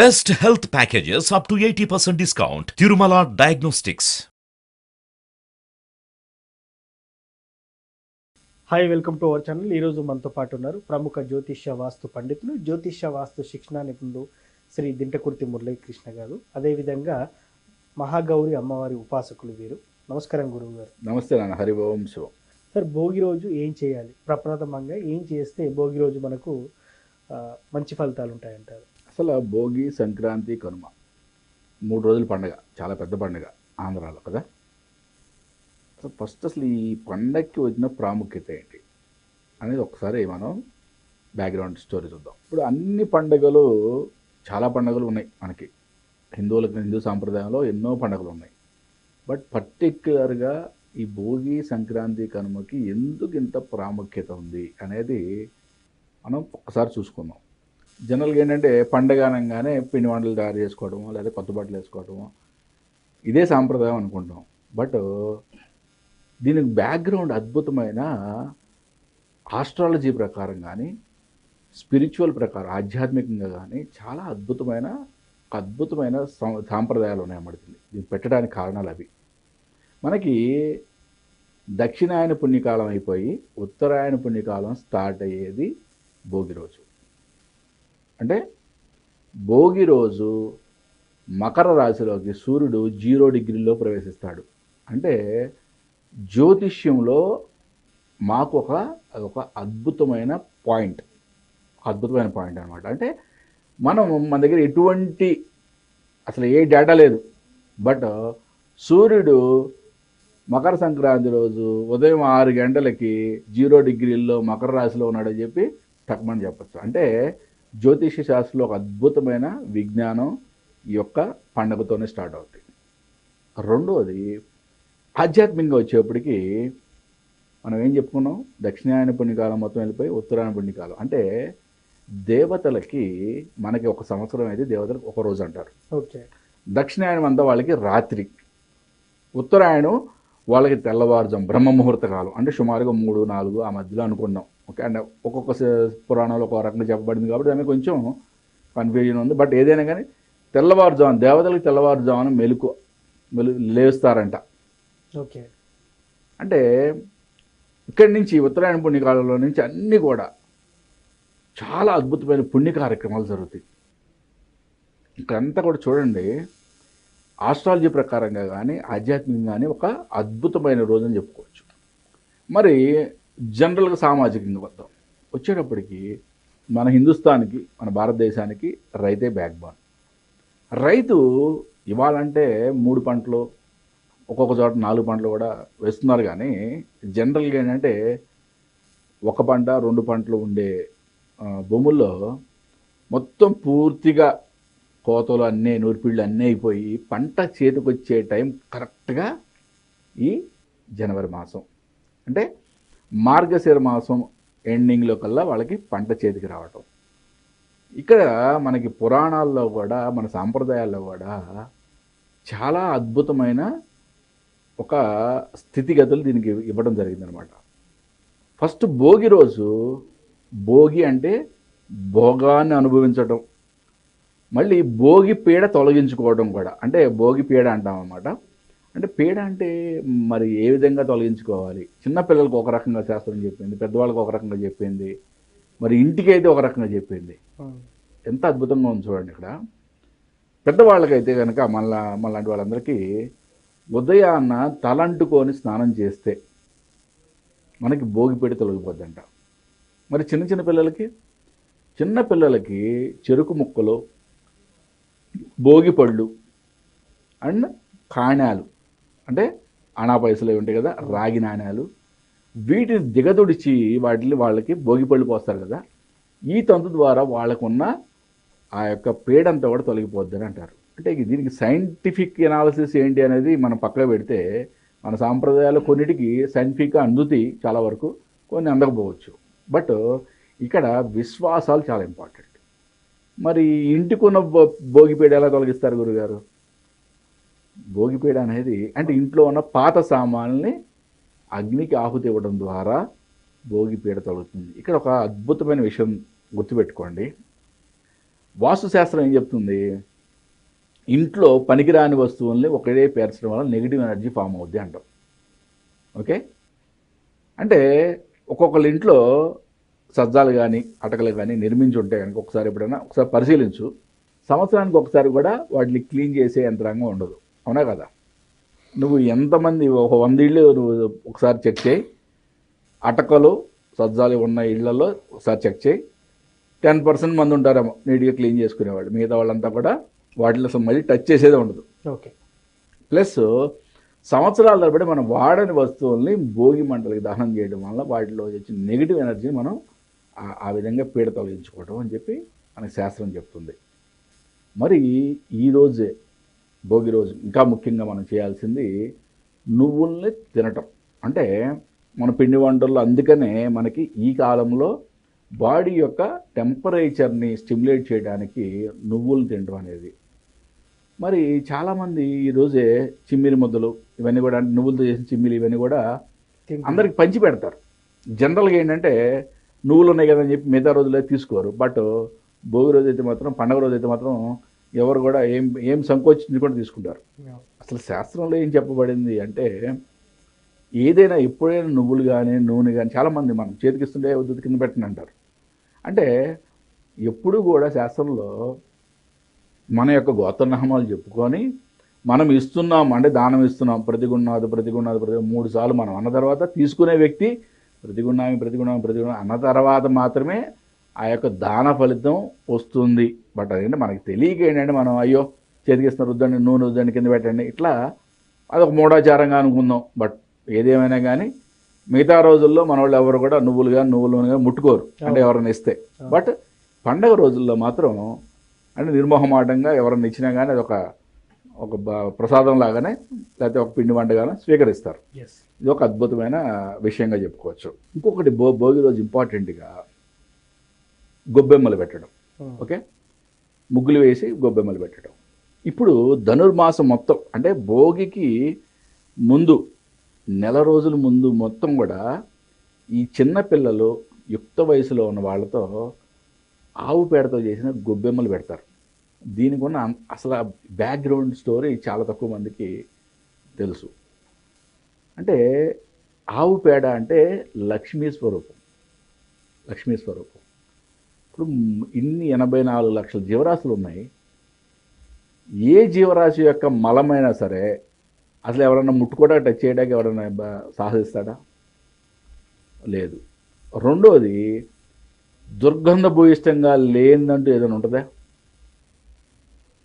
Best health packages up to 80% discount. Tirumala Diagnostics. Hi welcome to our channel. ఈరోజు మనతో పాటు ఉన్నారు ప్రముఖ జ్యోతిష్య వాస్తు పండితులు, జ్యోతిష్య వాస్తు శిక్షణ నిపుణులు శ్రీ దింటకుర్తి మురళీకృష్ణ గారు. అదేవిధంగా మహాగౌరి అమ్మవారి ఉపాసకులు వీరు. నమస్కారం గురువు గారు. నమస్తే నాన్న. హరి ఓం శివం. సార్, భోగి రోజు ఏం చేయాలి? ప్రప్రథమంగా ఏం చేస్తే భోగి రోజు మనకు మంచి ఫలితాలు ఉంటాయంటారు? అసలు భోగి, సంక్రాంతి, కనుమ 3 రోజుల పండుగ, చాలా పెద్ద పండుగ ఆంధ్రాలో కదా. ఫస్ట్ అసలు ఈ పండగకి వచ్చిన ప్రాముఖ్యత ఏంటి అనేది ఒకసారి మనం బ్యాక్గ్రౌండ్ స్టోరీ చూద్దాం. ఇప్పుడు అన్ని పండుగలు, చాలా పండుగలు ఉన్నాయి మనకి. హిందువులకు, హిందూ సాంప్రదాయంలో ఎన్నో పండుగలు ఉన్నాయి. బట్ పర్టిక్యులర్గా ఈ భోగి, సంక్రాంతి, కనుమకి ఎందుకు ఇంత ప్రాముఖ్యత ఉంది అనేది మనం ఒకసారి చూసుకుందాం. జనరల్గా ఏంటంటే పండగ అనగానే పిండి వంటలు తయారు చేసుకోవడము, లేదా కొత్త బట్టలు వేసుకోవడము, ఇదే సాంప్రదాయం అనుకుంటాం. బట్ దీనికి బ్యాక్గ్రౌండ్ అద్భుతమైన ఆస్ట్రాలజీ ప్రకారం కానీ, స్పిరిచువల్ ప్రకారం, ఆధ్యాత్మికంగా కానీ చాలా అద్భుతమైన సాంప్రదాయాలు ఉన్నాయన్నమాట. దీన్ని పెట్టడానికి కారణాలు అవి. మనకి దక్షిణాయన పుణ్యకాలం అయిపోయి ఉత్తరాయణ పుణ్యకాలం స్టార్ట్ అయ్యేది భోగి రోజు. అంటే భోగి రోజు మకర రాశిలోకి సూర్యుడు 0 డిగ్రీలో ప్రవేశిస్తాడు. అంటే జ్యోతిష్యంలో మాకు ఒక అద్భుతమైన పాయింట్ అనమాట. అంటే మన దగ్గర ఎటువంటి అసలు ఏ డేటా లేదు. బట్ సూర్యుడు మకర సంక్రాంతి రోజు ఉదయం 6 గంటలకి 0 డిగ్రీల్లో మకర రాశిలో ఉన్నాడని చెప్పి టక్మని చెప్పచ్చు. అంటే జ్యోతిష శాస్త్రంలో ఒక అద్భుతమైన విజ్ఞానం ఈ యొక్క పండుగతోనే స్టార్ట్ అవుతుంది. రెండవది, ఆధ్యాత్మికంగా వచ్చేప్పటికి మనం ఏం చెప్పుకున్నాం, దక్షిణాయన పుణ్యకాలం మొత్తం వెళ్ళిపోయి ఉత్తరాయణ పుణ్యకాలం. అంటే దేవతలకి మనకి ఒక సంవత్సరం అయితే దేవతలకు ఒక రోజు అంటారు. ఓకే. దక్షిణాయనం అంతా వాళ్ళకి రాత్రి, ఉత్తరాయణం వాళ్ళకి తెల్లవారుజాము, బ్రహ్మ ముహూర్త కాలం. అంటే సుమారుగా 3-4 ఆ మధ్యలో అనుకున్నాం. ఓకే. అండ్ ఒక్కొక్క పురాణంలో ఒక రకంగా చెప్పబడింది కాబట్టి దానికి కొంచెం కన్ఫ్యూజన్ ఉంది. బట్ ఏదైనా కానీ తెల్లవారుజామున, దేవతలకు తెల్లవారుజామున లేస్తారంట. ఓకే. అంటే ఇక్కడి నుంచి ఉత్తరాయణ పుణ్యకాలంలో నుంచి అన్నీ కూడా చాలా అద్భుతమైన పుణ్య కార్యక్రమాలు జరుగుతాయి. ఇక్కడంతా కూడా చూడండి, ఆస్ట్రాలజీ ప్రకారంగా కానీ, ఆధ్యాత్మికంగా కానీ ఒక అద్భుతమైన రోజు అని చెప్పుకోవచ్చు. మరి జనరల్గా సామాజికంగా వద్దాం వచ్చేటప్పటికి, మన హిందుస్థాన్కి, మన భారతదేశానికి రైతే బ్యాక్ బోన్. రైతు ఇవ్వాలంటే 3 పంటలు, ఒక్కొక్క చోట 4 పంటలు కూడా వేస్తున్నారు. కానీ జనరల్గా ఏంటంటే 1 పంట 2 పంటలు ఉండే భూముల్లో మొత్తం పూర్తిగా కోతలు అన్నీ, నూర్పిళ్ళు అన్నీ అయిపోయి పంట చేతికొచ్చే టైం కరెక్ట్గా ఈ జనవరి మాసం. అంటే మార్గశిర మాసం ఎండింగ్లో కల్లా వాళ్ళకి పంట చేతికి రావటం. ఇక్కడ మనకి పురాణాల్లో కూడా, మన సాంప్రదాయాల్లో కూడా చాలా అద్భుతమైన ఒక స్థితిగతులు దీనికి ఇవ్వడం జరిగిందనమాట. ఫస్ట్ భోగి రోజు, భోగి అంటే భోగాన్ని అనుభవించడం, మళ్ళీ భోగి పీడ తొలగించుకోవడం కూడా. అంటే భోగి పీడ అంటాం అన్నమాట. అంటే పీడ అంటే మరి ఏ విధంగా తొలగించుకోవాలి? చిన్నపిల్లలకు ఒక రకంగా శాస్త్రం చెప్పింది, పెద్దవాళ్ళకి ఒక రకంగా చెప్పింది, మరి ఇంటికైతే ఒక రకంగా చెప్పింది. ఎంత అద్భుతంగా ఉంది చూడండి. ఇక్కడ పెద్దవాళ్ళకైతే కనుక మళ్ళాంటి వాళ్ళందరికీ ఉదయాన్న తలంటుకొని స్నానం చేస్తే మనకి భోగి పీడ తొలగిపోద్దంట. మరి చిన్న పిల్లలకి చెరుకు ముక్కలు, భోగి పళ్ళు అండ్ కాణాలు, అంటే అనా పైసలు ఉంటాయి కదా, రాగి నాణ్యాలు, వీటిని దిగదొడిచి వాళ్ళకి భోగి పళ్ళు పోస్తారు కదా. ఈ తంతు ద్వారా వాళ్ళకున్న ఆ యొక్క పీడంతా కూడా తొలగిపోద్దని అంటారు. అంటే దీనికి సైంటిఫిక్ ఎనాలిసిస్ ఏంటి అనేది మనం పక్కన పెడితే, మన సాంప్రదాయాలు కొన్నిటికి సైంటిఫిక్గా అందుతాయి చాలా వరకు, కొన్ని అందకపోవచ్చు. బట్ ఇక్కడ విశ్వాసాలు చాలా ఇంపార్టెంట్. మరి ఇంటికున్న భోగిపీడ ఎలా తొలగిస్తారు గురుగారు? భోగిపీడ అనేది అంటే ఇంట్లో ఉన్న పాత సామాన్ని అగ్నికి ఆహుతి ఇవ్వడం ద్వారా భోగిపీడ తొలగుతుంది. ఇక్కడ ఒక అద్భుతమైన విషయం గుర్తుపెట్టుకోండి. వాస్తుశాస్త్రం ఏం చెప్తుంది, ఇంట్లో పనికిరాని వస్తువుల్ని ఒకటే పేర్చడం వల్ల నెగిటివ్ ఎనర్జీ ఫామ్ అవుద్ది అంటాం. ఓకే, అంటే ఒక్కొక్కళ్ళ ఇంట్లో సజ్జాలు కానీ అటకలు కానీ నిర్మించి ఉంటే కనుక ఒకసారి ఎప్పుడైనా ఒకసారి పరిశీలించు. సంవత్సరానికి ఒకసారి కూడా వాటిని క్లీన్ చేసే యంత్రాంగం ఉండదు, అవునా కదా? నువ్వు ఎంతమంది ఒక 100 ఇళ్ళు నువ్వు ఒకసారి చెక్ చేయి, అటకలు సజ్జాలు ఉన్న ఇళ్లలో ఒకసారి చెక్ చేయి, 10% మంది ఉంటారేమో నీట్గా క్లీన్ చేసుకునేవాళ్ళు. మిగతా వాళ్ళంతా కూడా వాటిలో అసలు మళ్ళీ టచ్ చేసేదే ఉండదు. ఓకే, ప్లస్ సంవత్సరాల తరబడి మనం వాడని వస్తువుల్ని భోగి మంటలకి దహనం చేయడం వల్ల వాటిలో వచ్చిన నెగిటివ్ ఎనర్జీని మనం ఆ విధంగా పీడ తొలగించుకోవడం అని చెప్పి మనకి శాస్త్రం చెప్తుంది. మరి ఈరోజే భోగి రోజు ఇంకా ముఖ్యంగా మనం చేయాల్సింది నువ్వుల్ని తినటం. అంటే మన పిండి వంటల్లో అందుకనే మనకి ఈ కాలంలో బాడీ యొక్క టెంపరేచర్ని స్టిమ్యులేట్ చేయడానికి నువ్వులు తినడం అనేది. మరి చాలామంది ఈరోజే చిమ్మిలి ముద్దలు ఇవన్నీ కూడా, అంటే నువ్వులతో చేసిన చిమ్మిలి ఇవన్నీ కూడా అందరికి పంచి పెడతారు. జనరల్గా ఏంటంటే నువ్వులు ఉన్నాయి కదని చెప్పి మిగతా రోజులే తీసుకోరు. బట్ భోగి రోజు అయితే మాత్రం, పండగ రోజు అయితే మాత్రం ఎవరు కూడా ఏం సంకోచించి కూడా తీసుకుంటారు. అసలు శాస్త్రంలో ఏం చెప్పబడింది అంటే, ఏదైనా ఎప్పుడైనా నువ్వులు కానీ నూనె కానీ చాలామంది మనం చేతికిస్తుంటే ఉద్దుతి కింద పెట్టండి అంటారు. అంటే ఎప్పుడు కూడా శాస్త్రంలో మన యొక్క గోత్రనామాలు చెప్పుకొని మనం ఇస్తున్నాం, అంటే దానం ఇస్తున్నాం, ప్రతిగుణాది 3 సార్లు మనం అన్న తర్వాత తీసుకునే వ్యక్తి ప్రతిగుణామి అన్న తర్వాత మాత్రమే ఆ యొక్క దాన ఫలితం వస్తుంది. బట్ అదేంటే మనకి తెలియక ఏంటంటే మనం అయ్యో చేతికిస్తున్న రుద్దండి, నూనె రుద్దండి, కింద పెట్టండి, ఇట్లా అదొక మూఢాచారంగా అనుకుందాం. బట్ ఏదేమైనా కానీ మిగతా రోజుల్లో మన వాళ్ళు ఎవరు కూడా నువ్వులు నూనె కానీ ముట్టుకోరు, అంటే ఎవరైనా ఇస్తే. బట్ పండగ రోజుల్లో మాత్రం అంటే నిర్మోహమాటంగా ఎవరైనా ఇచ్చినా కానీ అది ఒక ప్రసాదం లాగానే లేకపోతే ఒక పిండి వంటగానే స్వీకరిస్తారు. ఇది ఒక అద్భుతమైన విషయంగా చెప్పుకోవచ్చు. ఇంకొకటి భోగి రోజు ఇంపార్టెంట్గా గొబ్బెమ్మలు పెట్టడం. ఓకే, ముగ్గులు వేసి గొబ్బెమ్మలు పెట్టడం. ఇప్పుడు ధనుర్మాసం మొత్తం అంటే భోగికి ముందు నెల రోజుల ముందు మొత్తం కూడా ఈ చిన్న పిల్లలు యుక్త వయసులో ఉన్న వాళ్ళతో ఆవు పేడతో చేసిన గొబ్బెమ్మలు పెడతారు. దీనికి ఉన్న అసలు బ్యాక్గ్రౌండ్ స్టోరీ చాలా తక్కువ మందికి తెలుసు. అంటే ఆవు పేడ అంటే లక్ష్మీ స్వరూపం. ఇప్పుడు ఇన్ని 84 లక్షల జీవరాశులు ఉన్నాయి. ఏ జీవరాశి యొక్క మలమైనా సరే అసలు ఎవరన్నా ముట్టుకోవడానికి, టచ్ చేయడానికి ఎవరైనా సాహసిస్తాడా? లేదు. రెండోది, దుర్గంధభూయిష్టంగా లేదంటూ ఏదైనా ఉంటుందా?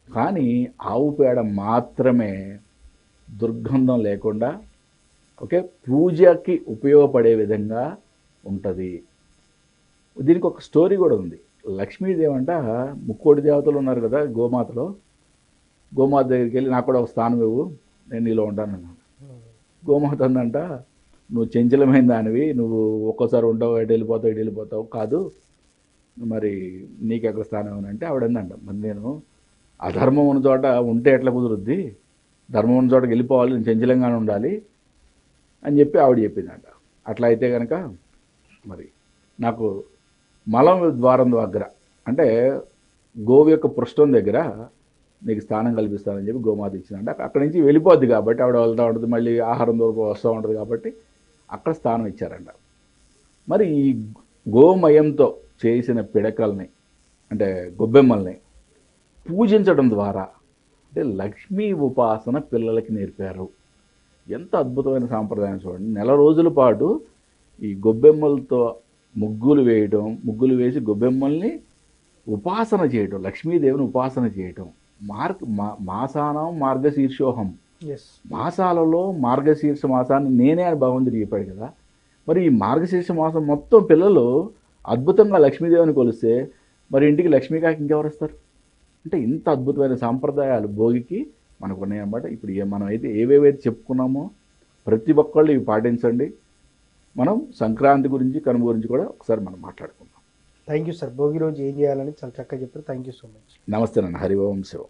కానీ ఆవు పేడ మాత్రమే దుర్గంధం లేకుండా ఓకే పూజకి ఉపయోగపడే విధంగా ఉంటుంది. దీనికి ఒక స్టోరీ కూడా ఉంది. లక్ష్మీదేవి అంట ముక్కోటి దేవతలు ఉన్నారు కదా గోమాతలో, గోమాత దగ్గరికి వెళ్ళి నాకు కూడా ఒక స్థానం ఇవ్వు, నేను నీలో ఉంటానన్నాను. గోమాత అందంట, నువ్వు చంచలమైన దానివి, నువ్వు ఒక్కోసారి ఉండవు, ఎటు వెళ్ళిపోతావు కాదు, మరి నీకెక్కడ స్థానం ఏమనంటే ఆవిడందంట, మరి నేను అధర్మం ఉన్న చోట ఉంటే ఎట్లా కుదురుద్ది, ధర్మం ఉన్న చోటకి వెళ్ళిపోవాలి, నేను చంచలంగానే ఉండాలి అని చెప్పి ఆవిడ చెప్పిందంట. అట్లా అయితే కనుక మరి నాకు మలం ద్వారం దగ్గర అంటే గోవు యొక్క పృష్ఠం దగ్గర నీకు స్థానం కల్పిస్తానని చెప్పి గోమాత ఇచ్చిందంట. అక్కడి నుంచి వెళ్ళిపోద్ది కాబట్టి ఆవిడ వెళ్తూ ఉంటుంది, మళ్ళీ ఆహారం దొరకు వస్తూ ఉంటుంది కాబట్టి అక్కడ స్థానం ఇచ్చారంట. మరి ఈ గోమయంతో చేసిన పిడకల్ని అంటే గొబ్బెమ్మల్ని పూజించడం ద్వారా అంటే లక్ష్మీ ఉపాసన పిల్లలకి నేర్పారు. ఎంత అద్భుతమైన సాంప్రదాయం చూడండి. నెల రోజుల పాటు ఈ గొబ్బెమ్మలతో ముగ్గులు వేసి గొబ్బెమ్మల్ని ఉపాసన చేయటం, లక్ష్మీదేవిని ఉపాసన చేయటం. మాసానం మార్గశీర్షోహం, మాసాలలో మార్గశీర్ష మాసాన్ని నేనే అని భగవంతుడు చెప్పాడు కదా. మరి ఈ మార్గశీర్ష మాసం మొత్తం పిల్లలు అద్భుతంగా లక్ష్మీదేవిని కొలిస్తే మరి ఇంటికి లక్ష్మీకాకి ఇంకెవరు వస్తారు? అంటే ఇంత అద్భుతమైన సాంప్రదాయాలు భోగికి మనకు ఉన్నాయన్నమాట. ఇప్పుడు మనం అయితే ఏవేవైతే చెప్పుకున్నామో ప్రతి ఒక్కళ్ళు ఇవి పాటించండి. మనం సంక్రాంతి గురించి, కనుమ గురించి కూడా ఒకసారి మనం మాట్లాడుకుందాం. Thank you sir. భోగి రోజు ఏం చేయాలని చాలా చక్కగా చెప్పారు. Thank you so much. నమస్తే నాన్న. హరి ఓం శివం.